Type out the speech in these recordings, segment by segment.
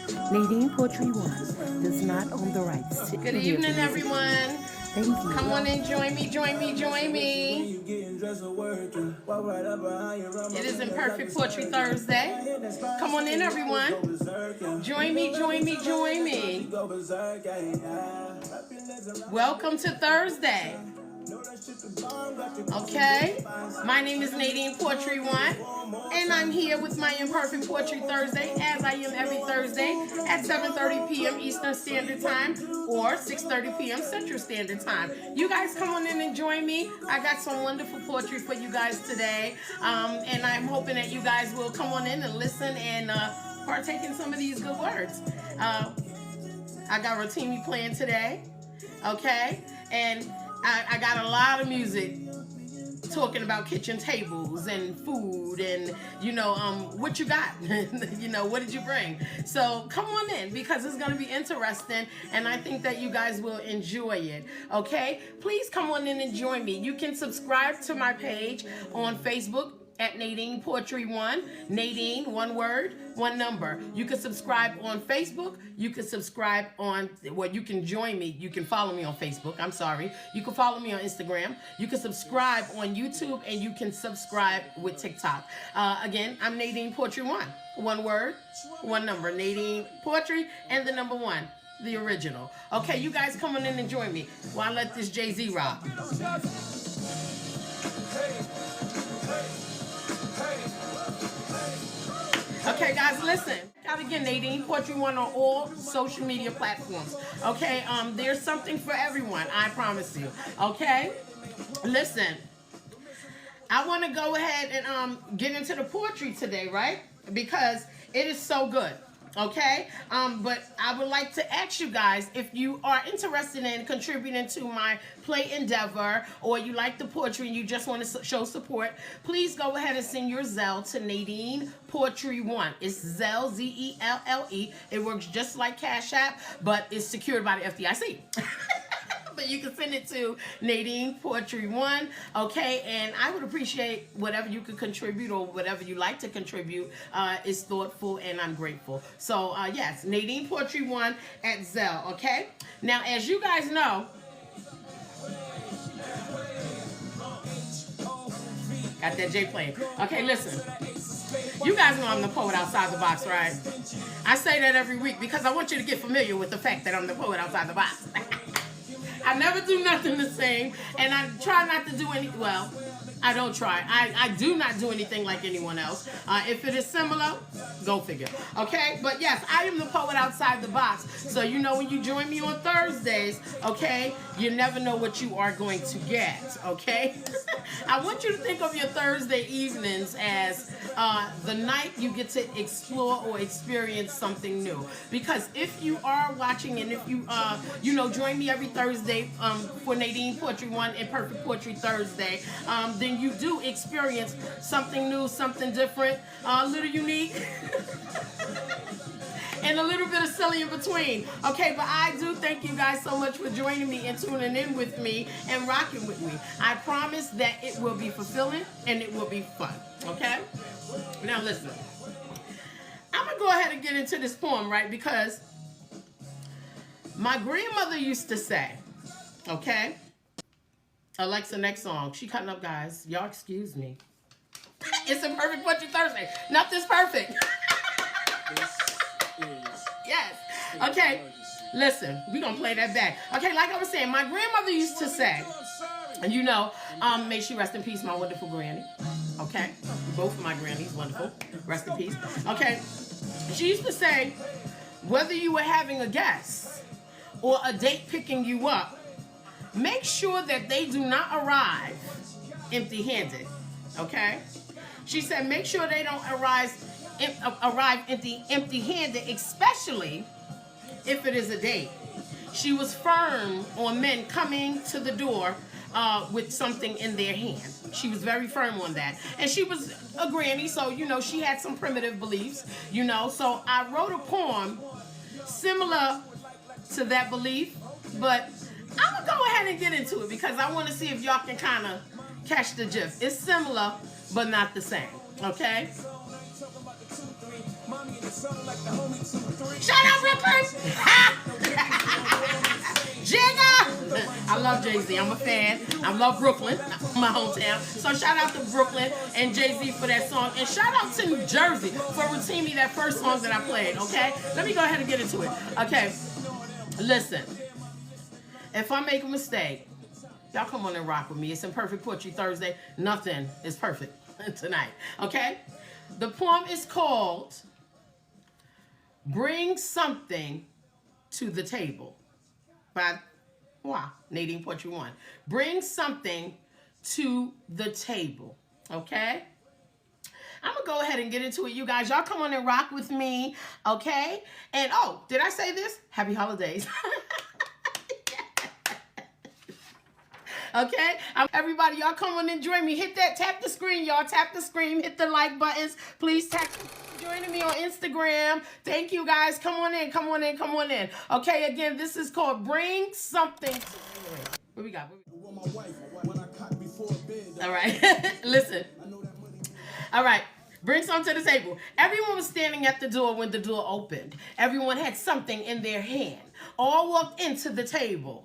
Nadine Poetry One does not own the rights to Good any of the evening, music. everyone. Thank you. Come on in, join me, join me, join me. It is Imperfect Poetry Thursday. Come on in, everyone. Join me, join me, join me. Welcome to Thursday. Okay, my name is Nadine Poetry One, and I'm here with my Imperfect Poetry Thursday, as I am every Thursday at 7:30 p.m. Eastern Standard Time or 6:30 p.m. Central Standard Time. You guys come on in and join me. I got some wonderful poetry for you guys today, and I'm hoping that you guys will come on in and listen and partake in some of these good words. I got Rotimi playing today, okay, and I got a lot of music talking about kitchen tables and food and, what you got, what did you bring? So come on in because it's going to be interesting and I think that you guys will enjoy it, okay? Please come on in and join me. You can subscribe to my page on Facebook at Nadine Poetry One. Nadine, one word, one number. You can subscribe on Facebook. You can subscribe on, you can join me. You can follow me on Facebook. I'm sorry. You can follow me on Instagram. You can subscribe on YouTube and you can subscribe with TikTok. Again, I'm Nadine Poetry One. One word, one number. Nadine Poetry and the number one. The original. Okay, you guys come on in and join me while I let this Jay-Z rock. Okay, guys, listen. Gotta get Nadine Poetry One on all social media platforms. Okay, there's something for everyone. I promise you. Okay, listen. I want to go ahead and get into the poetry today, right? Because it is so good. Okay, but I would like to ask you guys if you are interested in contributing to my play endeavor or you like the poetry and you just want to show support, please go ahead and send your Zelle to Nadine Poetry One. It's Zelle, Z-E-L-L-E. It works just like Cash App, but it's secured by the FDIC. But you can send it to Nadine Poetry One, okay? And I would appreciate whatever you could contribute or whatever you like to contribute is thoughtful and I'm grateful. So, yes, Nadine Poetry One at Zelle, okay? Now, as you guys know, got that J playing. Okay, listen. You guys know I'm the poet outside the box, right? I say that every week because I want you to get familiar with the fact that I'm the poet outside the box. I never do nothing the same, and I try not to do any, well, I don't try. I do not do anything like anyone else. If it is similar, go figure. Okay? But yes, I am the poet outside the box. So you know when you join me on Thursdays, okay, you never know what you are going to get. Okay? I want you to think of your Thursday evenings as the night you get to explore or experience something new. Because if you are watching and if you, join me every Thursday for Nadine Poetry One and Perfect Poetry Thursday, then you do experience something new, something different, a little unique, and a little bit of silly in between. Okay, but I do thank you guys so much for joining me and tuning in with me and rocking with me. I promise that it will be fulfilling and it will be fun. Okay? Now listen. I'm going to go ahead and get into this poem, right? Because my grandmother used to say, okay? Alexa, next song. She cutting up, guys. Y'all excuse me. It's Imperfect Poetry Thursday. Nothing's perfect. Yes. Okay. Listen, we're going to play that back. Okay, like I was saying, my grandmother used to say, and may she rest in peace, my wonderful granny. Okay? Both of my grannies, wonderful. Rest in peace. Okay. She used to say, whether you were having a guest or a date picking you up, make sure that they do not arrive empty-handed, okay? She said make sure they don't arrive empty-handed, especially if it is a date. She was firm on men coming to the door with something in their hand. She was very firm on that. And she was a granny, so, she had some primitive beliefs, So I wrote a poem similar to that belief, but I'm going to go ahead and get into it because I want to see if y'all can kind of catch the gist. It's similar, but not the same, okay? Shout out Brooklyn! Jigga! I love Jay-Z. I'm a fan. I love Brooklyn, my hometown. So shout out to Brooklyn and Jay-Z for that song. And shout out to New Jersey for routing me that first song that I played, okay? Let me go ahead and get into it. Okay, listen. If I make a mistake, y'all come on and rock with me. It's Imperfect Poetry Thursday. Nothing is perfect tonight, okay? The poem is called Bring Something to the Table by Nadine Poetry 1. Bring something to the table, okay? I'm going to go ahead and get into it, you guys. Y'all come on and rock with me, okay? And, oh, did I say this? Happy holidays. Okay? Everybody, y'all come on and join me. Hit that, tap the screen, y'all. Tap the screen, hit the like buttons. Please tap joining me on Instagram. Thank you, guys. Come on in, come on in, come on in. Okay, again, this is called Bring Something. What we got? All right. Listen. All right. Bring something to the table. Everyone was standing at the door when the door opened. Everyone had something in their hand. All walked into the table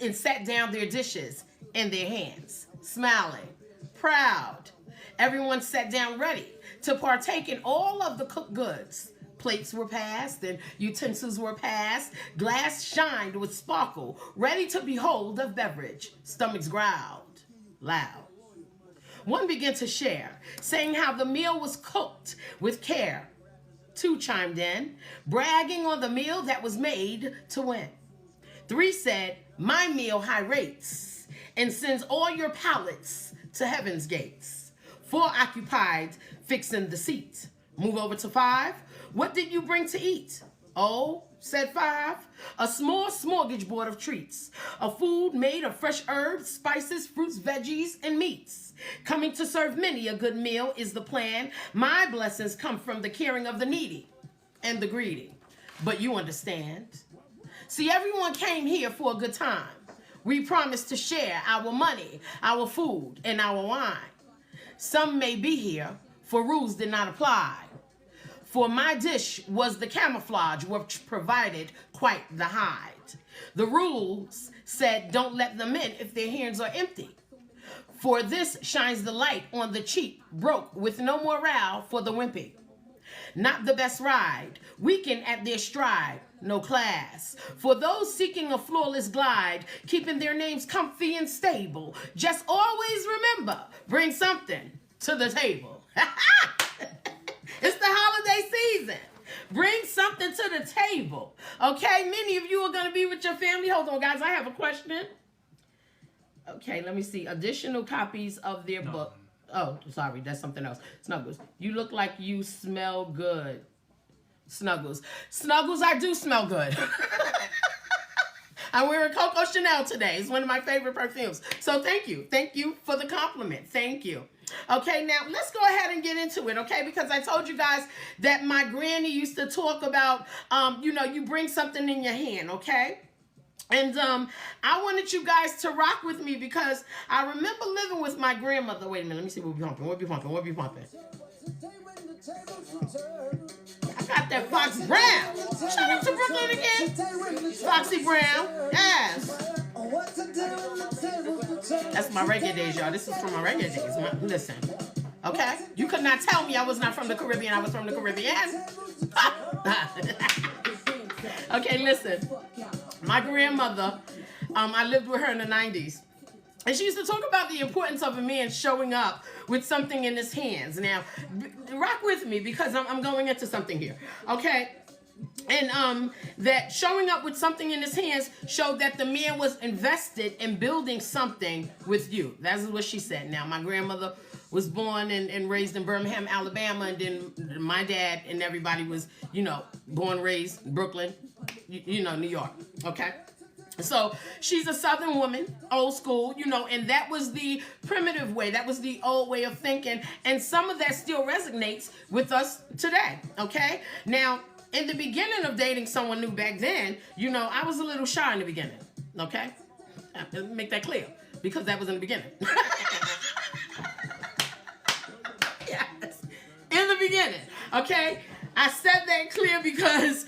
and sat down their dishes in their hands, smiling, proud. Everyone sat down ready to partake in all of the cooked goods. Plates were passed and utensils were passed. Glass shined with sparkle, ready to behold the beverage. Stomachs growled loud. One began to share, saying how the meal was cooked with care. Two chimed in, bragging on the meal that was made to win. Three said, my meal high rates and sends all your palates to heaven's gates. Four occupied fixing the seat. Move over to five. What did you bring to eat? Oh, said five, a small smorgasbord of treats, a food made of fresh herbs, spices, fruits, veggies, and meats. Coming to serve many a good meal is the plan. My blessings come from the caring of the needy and the greedy. But you understand. See, everyone came here for a good time. We promised to share our money, our food, and our wine. Some may be here, for rules did not apply. For my dish was the camouflage, which provided quite the hide. The rules said don't let them in if their hands are empty. For this shines the light on the cheap, broke, with no morale for the wimpy. Not the best ride, weaken at their stride, no class. For those seeking a flawless glide, keeping their names comfy and stable, just always remember, bring something to the table. It's the holiday season. Bring something to the table. Okay, many of you are going to be with your family. Hold on, guys, I have a question. Okay, let me see. Additional copies of their book. Oh, sorry, that's something else. Snuggles, you look like you smell good. Snuggles. Snuggles, I do smell good. I'm wearing Coco Chanel today. It's one of my favorite perfumes. So thank you. Thank you for the compliment. Thank you. Okay, now let's go ahead and get into it, okay? Because I told you guys that my granny used to talk about, you bring something in your hand, okay? And I wanted you guys to rock with me because I remember living with my grandmother. Wait a minute, let me see what we pumping. What we pumping? What we pumping? I got that Fox Brown. Shout out to Brooklyn again. Foxy Brown. Yes. That's my reggae days, y'all. This is from my reggae days. Listen. Okay? You could not tell me I was not from the Caribbean. I was from the Caribbean. Okay, listen. My grandmother, I lived with her in the 90s. And she used to talk about the importance of a man showing up with something in his hands. Now, rock with me because I'm going into something here. Okay? And that showing up with something in his hands showed that the man was invested in building something with you. That's what she said. Now, my grandmother was born and raised in Birmingham, Alabama, and then my dad and everybody was, born, raised in Brooklyn, New York, okay? So she's a Southern woman, old school, and that was the primitive way. That was the old way of thinking, and some of that still resonates with us today, okay? Now, in the beginning of dating someone new back then, I was a little shy in the beginning, okay? Let me make that clear, because that was in the beginning. Yes. In the beginning, okay? I said that clear because